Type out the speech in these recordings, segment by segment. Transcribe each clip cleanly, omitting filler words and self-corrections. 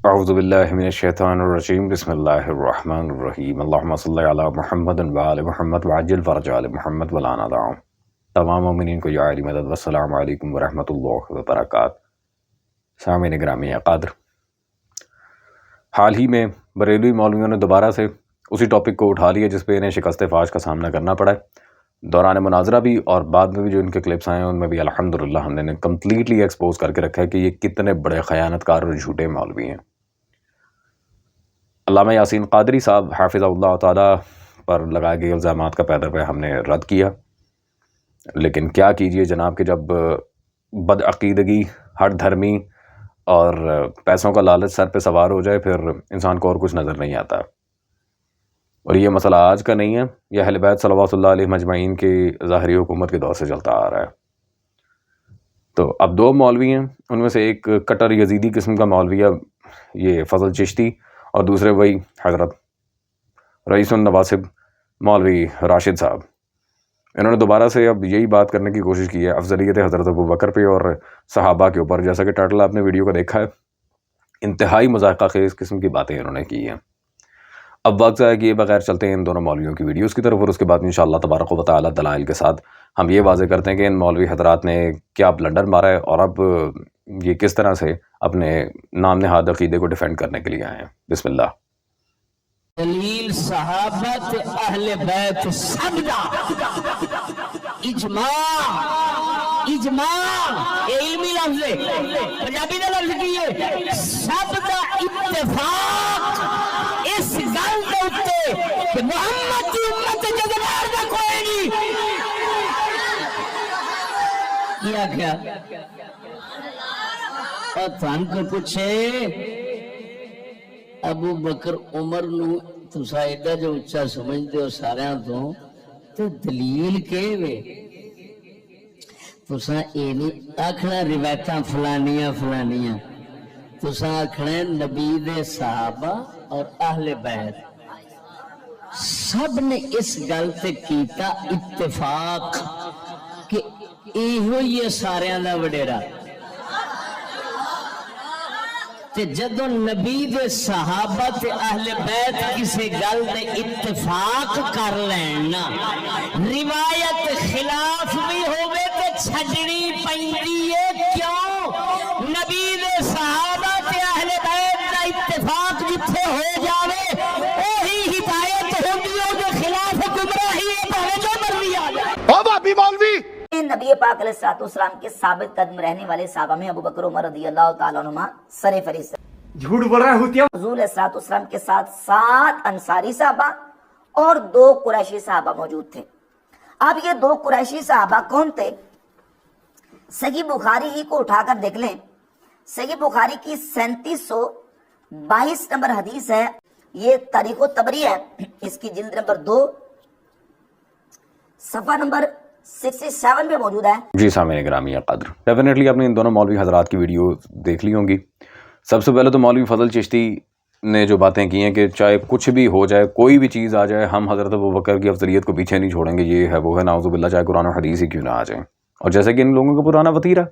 اعوذ باللہ من الشیطان الرجیم بسم اللہ الرحمن الرحیم اللہم صلی علی محمد وآل محمد وعجل فرج آل محمد ولا ندعهم۔ تمام مومنین کو یا علی مدد والسلام علیکم ورحمۃ اللہ وبرکاتہ۔ سامعین گرامی قدر، حال ہی میں بریلوی مولویوں نے دوبارہ سے اسی ٹاپک کو اٹھا لیا جس پہ انہیں شکست فاش کا سامنا کرنا پڑا ہے۔ دوران مناظرہ بھی اور بعد میں بھی جو ان کے کلپس آئے ہیں ان میں بھی الحمدللہ ہم نے کمپلیٹلی ایکسپوز کر کے رکھا ہے کہ یہ کتنے بڑے خیانت کار اور جھوٹے مولوی ہیں۔ علامہ یاسین قادری صاحب حافظہ اللہ تعالیٰ پر لگائے گئے الزامات کا پیدر پہ ہم نے رد کیا، لیکن کیا کیجئے جناب کہ جب بدعقیدگی، ہٹ دھرمی اور پیسوں کا لالچ سر پہ سوار ہو جائے پھر انسان کو اور کچھ نظر نہیں آتا۔ اور یہ مسئلہ آج کا نہیں ہے، یہ اہل بیت صلوات اللہ علیہ مجمعین کی ظاہری حکومت کے دور سے چلتا آ رہا ہے۔ تو اب دو مولوی ہیں، ان میں سے ایک کٹر یزیدی قسم کا مولوی ہے یہ فضل چشتی، اور دوسرے وہی حضرت رئیس النواصب مولوی راشد صاحب۔ انہوں نے دوبارہ سے اب یہی بات کرنے کی کوشش کی ہے افضلیت حضرت ابوبکر پہ اور صحابہ کے اوپر، جیسا کہ ٹائٹل آپ نے ویڈیو کا دیکھا ہے۔ انتہائی مذائقہ خیز قسم کی باتیں انہوں نے کی ہیں۔ اب وقت ضائع کیے بغیر چلتے ہیں ان دونوں مولویوں کی ویڈیوز کی طرف، اور اس کے بعد انشاءاللہ تبارک و تعالی دلائل کے ساتھ ہم یہ واضح کرتے ہیں کہ ان مولوی حضرات نے کیا بلنڈر مارا ہے اور اب یہ کس طرح سے اپنے نام نہاد عقیدے کو ڈیفینڈ کرنے کے لیے آئے ہیں۔ بسم اللہ۔ دلیل صحابت اہل بیت سب دا اجماع یہ علمی لفظ ہے، پنجابی دا لفظ کی ہے، سب دا اتفاق اس گل دے اوتے کہ محمد کی امت جگبار دا کوئی نہیں۔ کیا کیا اور تھان کو پوچھے ابو بکر عمر نو تسا ایڈا جو اچھا سمجھتے ہو سارے تو دلیل کے وے تسا اے نہیں آکھنا روایتاں فلانیاں فلانیاں، تسا آکھنا نبی دے صحابہ اور اہل بیت سب نے اس گل تے کیتا اتفاق کہ ایہو یہ ساریاں دا وڈیرا۔ تے جدوں نبی دے صحابہ تے اہل بیت کسی گل دے اتفاق کر لین نا، روایت خلاف بھی ہوئے تے چھڈنی پیندی ہے۔ کیوں؟ نبی دے صحابہ تے اہل بیت دا اتفاق جتھے ہو جاوے وہی ہدایت ہوندی ہے، جو خلاف گمراہی ہے بھاوے جو مرضی آ جائے۔ او بابی مولوی نبی پاک علیہ الصلوۃ والسلام کے ثابت قدم رہنے والے صحابہ میں ابو بکر عمر رضی اللہ تعالیٰ عنہما سر فہرست۔ جھوٹ بول رہا ہے ہوتیا۔ حضور علیہ الصلوۃ والسلام کے ساتھ 7 انصاری صحابہ اور 2 قریشی صحابہ موجود تھے۔ اب یہ 2 قریشی صحابہ کون تھے؟ صحیح بخاری ہی کو اٹھا کر دیکھ لیں، صحیح بخاری کی 3722 نمبر حدیث ہے، یہ تاریخ و تبری ہے، اس کی جلد نمبر 2 صفحہ نمبر 67 پہ موجود ہے۔ جی سامعین گرامی قدر، ڈیفینیٹلی آپ نے ان دونوں مولوی حضرات کی ویڈیو دیکھ لی ہوں گی۔ سب سے پہلے تو مولوی فضل چشتی نے جو باتیں کی ہیں کہ چاہے کچھ بھی ہو جائے، کوئی بھی چیز آ جائے، ہم حضرت ابوبکر کی افضلیت کو پیچھے نہیں چھوڑیں گے، یہ ہے وہ ہے، نعوذ باللہ چاہے قرآن و حدیث ہی کیوں نہ آ جائیں، اور جیسے کہ ان لوگوں کا پرانا وتیرہ۔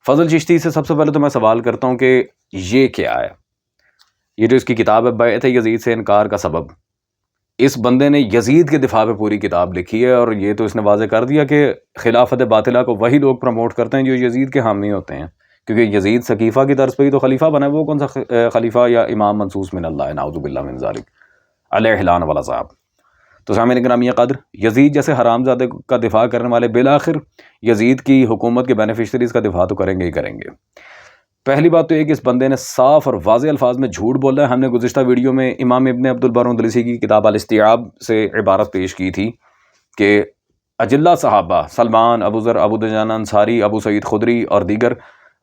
فضل چشتی سے سب سے پہلے تو میں سوال کرتا ہوں کہ یہ کیا ہے؟ یہ جو اس کی کتاب ہے بیعت یزید سے انکار کا سبب، اس بندے نے یزید کے دفاع پہ پوری کتاب لکھی ہے، اور یہ تو اس نے واضح کر دیا کہ خلافت باطلہ کو وہی لوگ پروموٹ کرتے ہیں جو یزید کے حامی ہوتے ہیں، کیونکہ یزید سقیفہ کی طرز پہ ہی تو خلیفہ بنا ہے، وہ کون سا خلیفہ یا امام منصوص من اللہ، نعوذ باللہ من ذالک، علیہ لعن والعذاب۔ تو سامعین گرامی قدر، یزید جیسے حرام زادے کا دفاع کرنے والے بالآخر یزید کی حکومت کے بینیفیشریز کا دفاع تو کریں گے ہی کریں گے۔ پہلی بات تو یہ کہ اس بندے نے صاف اور واضح الفاظ میں جھوٹ بولا ہے۔ ہم نے گزشتہ ویڈیو میں امام ابن عبد البر اندلسی کی کتاب الاستیعاب سے عبارت پیش کی تھی کہ اجلہ صحابہ سلمان، ابو ذر، ابو دجانہ انصاری، ابو سعید خدری اور دیگر،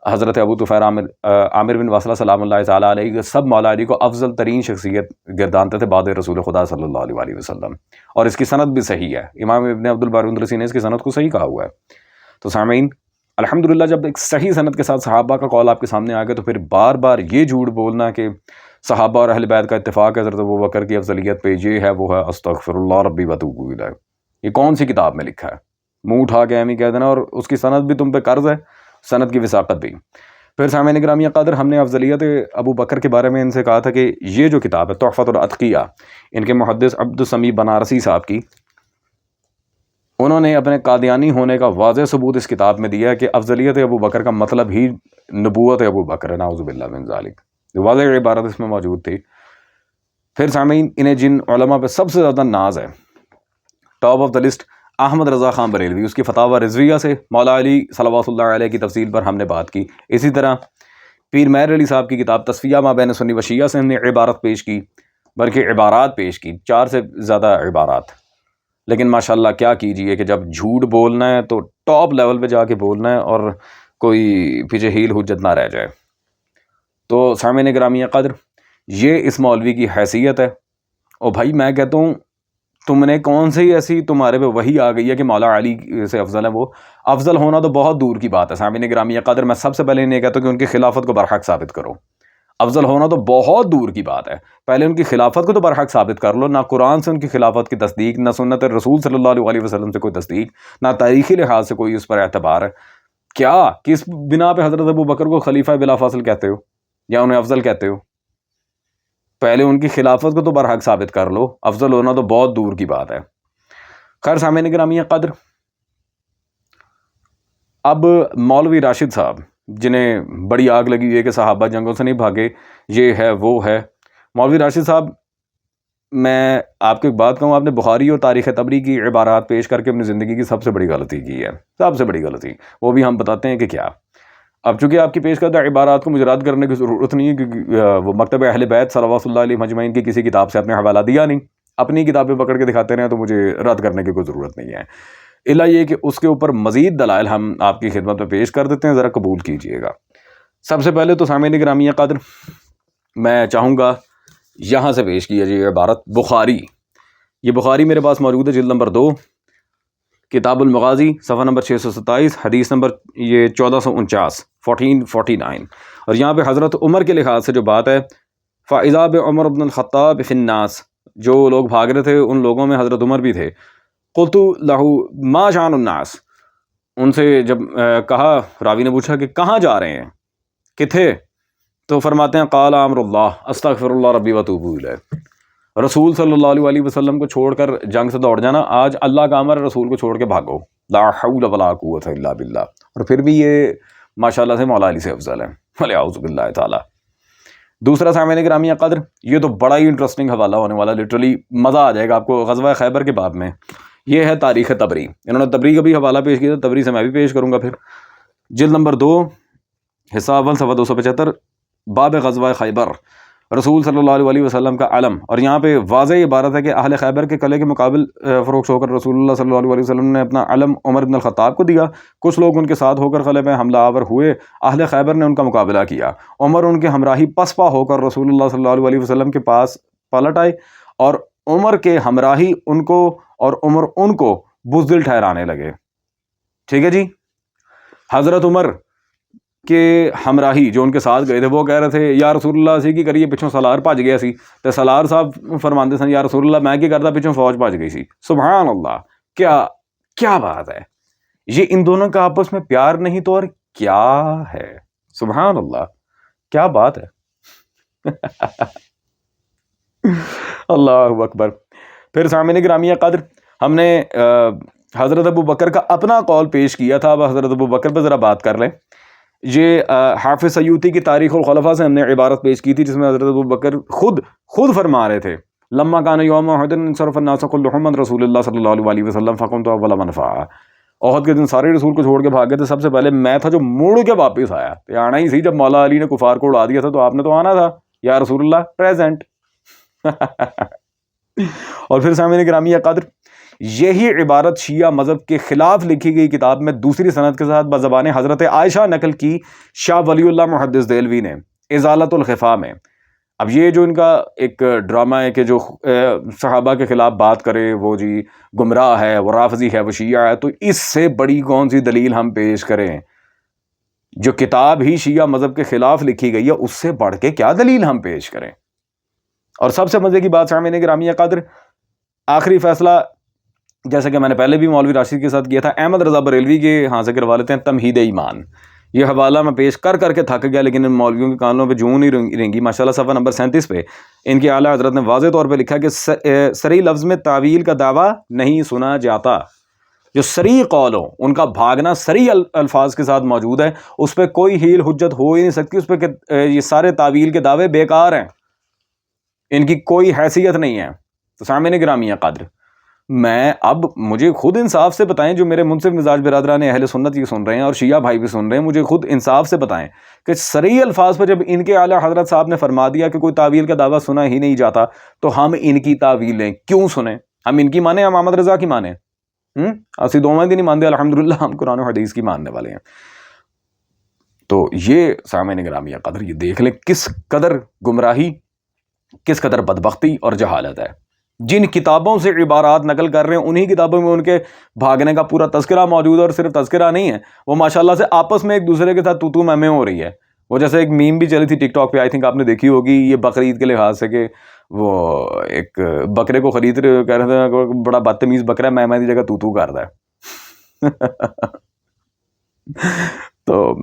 حضرت ابو طفیل عامر بن واصلہ سلام اللہ تعالیٰ علیہ کے سب مولا علی کو افضل ترین شخصیت گردانتے تھے بعد رسول خدا صلی اللہ علیہ وآلہ وسلم، اور اس کی سند بھی صحیح ہے۔ امام ابن عبد البر اندلسی نے اس کی سند کو صحیح کہا ہوا ہے۔ تو سامعین الحمدللہ جب ایک صحیح سند کے ساتھ صحابہ کا قول آپ کے سامنے آ گیا تو پھر بار بار یہ جھوٹ بولنا کہ صحابہ اور اہل بیت کا اتفاق ہے حضرت ابوبکر کی افضلیت پہ، یہ ہے وہ ہے، استغفر اللہ ربی واتوب الیہ، یہ کون سی کتاب میں لکھا ہے؟ منہ اٹھا کے ایمی کہہ دینا، اور اس کی سند بھی تم پہ قرض ہے، سند کی وثاقت بھی۔ پھر سامعین گرامی قدر ہم نے افضلیت ابو بکر کے بارے میں ان سے کہا تھا کہ یہ جو کتاب ہے تحفۃ الاتقیہ ان کے محدث عبد السمیع بنارسی صاحب کی، انہوں نے اپنے قادیانی ہونے کا واضح ثبوت اس کتاب میں دیا ہے کہ افضلیت ابو بکر کا مطلب ہی نبوت ابو بکر ہے، نعوذ باللہ من ذالک، واضح عبارت اس میں موجود تھی۔ پھر سامعین انہیں جن علماء پہ سب سے زیادہ ناز ہے، top of the list Ahmad Raza Khan Barelvi, اس کی فتاوی رضویہ سے مولا علی صلوات اللہ علیہ کی تفصیل پر ہم نے بات کی۔ اسی طرح پیر مہر علی صاحب کی کتاب تصفیہ ما بین سنی و شیعہ سے ہم نے عبارت پیش کی، بلکہ عبارات پیش کی، 4 سے زیادہ عبارات، لیکن ماشاءاللہ کیا کیجئے کہ جب جھوٹ بولنا ہے تو ٹاپ لیول پہ جا کے بولنا ہے اور کوئی پیچھے ہیل حجت نہ رہ جائے۔ تو سامعین گرامی قدر یہ اس مولوی کی حیثیت ہے۔ اور بھائی میں کہتا ہوں تم نے کون سی ایسی تمہارے پہ وہی آ گئی ہے کہ مولا علی سے افضل ہے؟ وہ افضل ہونا تو بہت دور کی بات ہے سامعین گرامی قدر، میں سب سے پہلے انہیں کہتا ہوں کہ ان کی خلافت کو برحق ثابت کرو۔ افضل ہونا تو بہت دور کی بات ہے، پہلے ان کی خلافت کو تو برحق ثابت کر لو۔ نہ قرآن سے ان کی خلافت کی تصدیق، نہ سنت رسول صلی اللہ علیہ وسلم سے کوئی تصدیق، نہ تاریخی لحاظ سے کوئی اس پر اعتبار ہے۔ کیا کس بنا پہ حضرت ابو بکر کو خلیفہ بلا فاصل کہتے ہو یا انہیں افضل کہتے ہو؟ پہلے ان کی خلافت کو تو برحق ثابت کر لو، افضل ہونا تو بہت دور کی بات ہے۔ خیر سامعین گرامی قدر، اب مولوی راشد صاحب جنہیں بڑی آگ لگی ہوئی ہے کہ صحابہ جنگوں سے نہیں بھاگے، یہ ہے وہ ہے، مولوی راشد صاحب میں آپ کو ایک بات کہوں، آپ نے بخاری اور تاریخ طبری کی عبارات پیش کر کے اپنی زندگی کی سب سے بڑی غلطی کی ہے، سب سے بڑی غلطی، وہ بھی ہم بتاتے ہیں کہ کیا۔ اب چونکہ آپ کی پیش کردہ عبارات کو مجھے رد کرنے کی ضرورت نہیں ہے کیونکہ وہ مکتب اہل بیت صلوات اللہ علیہ مجمعین کی کسی کتاب سے آپ نے حوالہ دیا نہیں، اپنی کتابیں پکڑ کے دکھاتے رہے، تو مجھے رد کرنے کی کوئی ضرورت نہیں ہے، الا یہ کہ اس کے اوپر مزید دلائل ہم آپ کی خدمت میں پیش کر دیتے ہیں، ذرا قبول کیجئے گا۔ سب سے پہلے تو سامعین گرامی قدر میں چاہوں گا یہاں سے پیش کیا جائے عبارت بخاری، یہ بخاری میرے پاس موجود ہے، جلد نمبر 2، کتاب المغازی، صفحہ نمبر 627، حدیث نمبر یہ 1449، اور یہاں پہ حضرت عمر کے لحاظ سے جو بات ہے، فَإِذَا بِعُمَرْ بْنِ الْخَطَّابِ فِي النَّاسِ، جو لوگ بھاگ رہے تھے ان لوگوں میں حضرت عمر بھی تھے، قُلْتُ لَهُ مَا شَأْنُ النَّاسِ، ان سے جب کہا، راوی نے پوچھا کہ کہاں جا رہے ہیں، کتھے؟ تو فرماتے ہیں قال امر اللہ استغفر اللہ ربی واتوب الیہ، رسول صلی اللہ علیہ وسلم کو چھوڑ کر جنگ سے دوڑ جانا، آج اللہ کا امر ہے رسول کو چھوڑ کے بھاگو، لا حول ولا قوت الا باللہ، اور پھر بھی یہ ماشاءاللہ سے مولا علی سے افضل ہے، اعوذ باللہ تعالی۔ دوسرا سامعین گرامی قدر، یہ تو بڑا ہی انٹرسٹنگ حوالہ ہونے والا، لٹرلی مزہ آ جائے گا آپ کو غزوہ خیبر کے باب میں، یہ ہے تاریخ طبری، انہوں نے طبری کا بھی حوالہ پیش کیا تھا، طبری سے میں بھی پیش کروں گا، پھر جلد نمبر 2 حصہ اول صفحہ 275، باب غزوہ خیبر، رسول صلی اللہ علیہ وسلم کا علم، اور یہاں پہ واضح عبارت ہے کہ اہل خیبر کے قلعے کے مقابل فروخت ہو کر رسول اللہ صلی اللہ علیہ وسلم نے اپنا علم عمر بن الخطاب کو دیا، کچھ لوگ ان کے ساتھ ہو کر قلعے میں حملہ آور ہوئے، اہل خیبر نے ان کا مقابلہ کیا، عمر ان کے ہمراہی پسپا ہو کر رسول اللہ صلی اللہ علیہ وسلم کے پاس پلٹ آئے، اور عمر کے ہمراہی ان کو اور عمر ان کو بزدل ٹھہرانے لگے، ٹھیک ہے جی۔ حضرت عمر کہ ہمراہی جو ان کے ساتھ گئے تھے وہ کہہ رہے تھے یا رسول اللہ سی کی کریے پچھوں سالار بھج گیا سی، تے سالار صاحب فرماندے سن یا رسول اللہ میں کی کرتا پچھوں فوج بھج گئی سی، سبحان اللہ، کیا بات ہے، یہ ان دونوں کا آپس میں پیار نہیں تو اور کیا ہے، سبحان اللہ، کیا بات ہے اللہ اکبر۔ پھر سامعین گرامی قدر، ہم نے حضرت ابو بکر کا اپنا قول پیش کیا تھا، اب حضرت ابو بکر پہ ذرا بات کر لیں۔ یہ حافظ سیوطی کی تاریخ الخلفاء سے ہم نے عبارت پیش کی تھی جس میں حضرت ابو بکر خود فرما رہے تھے، لما کان یوم احد انصرف الناس كلهم من رسول اللہ صلی اللہ علیہ وسلم فقمت اول من فعل، احد کے دن سارے رسول کو چھوڑ کے بھاگے تھے، سب سے پہلے میں تھا جو مڑ کے واپس آیا، تو آنا ہی سی، جب مولا علی نے کفار کو اڑا دیا تھا تو آپ نے تو آنا تھا، یا رسول اللہ پریزنٹ اور پھر سامعین گرامی قدر، یہی عبارت شیعہ مذہب کے خلاف لکھی گئی کتاب میں دوسری سند کے ساتھ بزبان حضرت عائشہ نقل کی شاہ ولی اللہ محدث دہلوی نے ازالۃ الخفا میں۔ اب یہ جو ان کا ایک ڈرامہ ہے کہ جو صحابہ کے خلاف بات کرے وہ جی گمراہ ہے، وہ رافضی ہے، وہ شیعہ ہے، تو اس سے بڑی کون سی دلیل ہم پیش کریں؟ جو کتاب ہی شیعہ مذہب کے خلاف لکھی گئی ہے اس سے بڑھ کے کیا دلیل ہم پیش کریں؟ اور سب سے مزے کی بات سامعین گرامی قدر، آخری فیصلہ جیسا کہ میں نے پہلے بھی مولوی راشد کے ساتھ کیا تھا، احمد رضا بریلوی کے ہاں سے کروا لیتے ہیں تمہید ایمان، یہ حوالہ میں پیش کر کر کے تھک گیا، لیکن ان مولویوں کے کانوں پہ جوں نہیں رینگی۔ ماشاءاللہ صفحہ نمبر 37 پہ ان کے اعلیٰ حضرت نے واضح طور پہ لکھا کہ صریح لفظ میں تعویل کا دعویٰ نہیں سنا جاتا۔ جو صریح قول ہو ان کا بھاگنا صریح الفاظ کے ساتھ موجود ہے، اس پہ کوئی ہیل حجت ہو ہی نہیں سکتی، اس پہ کہ یہ سارے تعویل کے دعوے بیکار ہیں، ان کی کوئی حیثیت نہیں ہے۔ تو سامعین گرامی قدر، میں اب مجھے خود انصاف سے بتائیں، جو میرے منصف مزاج برادران اہل سنت یہ سن رہے ہیں اور شیعہ بھائی بھی سن رہے ہیں، مجھے خود انصاف سے بتائیں کہ صریح الفاظ پر جب ان کے اعلیٰ حضرت صاحب نے فرما دیا کہ کوئی تعویل کا دعویٰ سنا ہی نہیں جاتا، تو ہم ان کی تعویلیں کیوں سنیں؟ ہم ان کی مانیں، ہم محمد رضا کی مانیں؟ اسی دوواں دی نہیں مانتے، الحمدللہ ہم قرآن و حدیث کی ماننے والے ہیں۔ تو یہ سامعین گرامی قدر یہ دیکھ لیں کس قدر گمراہی، کس قدر بدبختی اور جہالت ہے۔ جن کتابوں سے عبارات نقل کر رہے ہیں انہی کتابوں میں ان کے بھاگنے کا پورا تذکرہ موجود ہے، اور صرف تذکرہ نہیں ہے، وہ ماشاءاللہ سے آپس میں ایک دوسرے کے ساتھ تو میں ہو رہی ہے۔ وہ جیسے ایک میم بھی چلی تھی ٹک ٹاک پہ، آئی تھنک آپ نے دیکھی ہوگی، یہ بقرعید کے لحاظ سے کہ وہ ایک بکرے کو خرید رہے کہہ رہے تھے بڑا بدتمیز بکرا ہے، میں دی جگہ تو کردا ہے۔ تو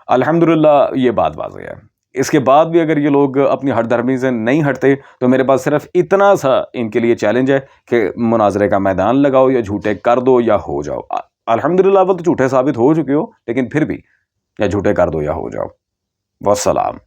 الحمدللہ یہ بات واضح ہے۔ اس کے بعد بھی اگر یہ لوگ اپنی ہٹ دھرمی سے نہیں ہٹتے تو میرے پاس صرف اتنا سا ان کے لیے چیلنج ہے کہ مناظرے کا میدان لگاؤ، یا جھوٹے کر دو یا ہو جاؤ۔ الحمدللہ وہ تو جھوٹے ثابت ہو چکے ہو، لیکن پھر بھی یا جھوٹے کر دو یا ہو جاؤ۔ والسلام۔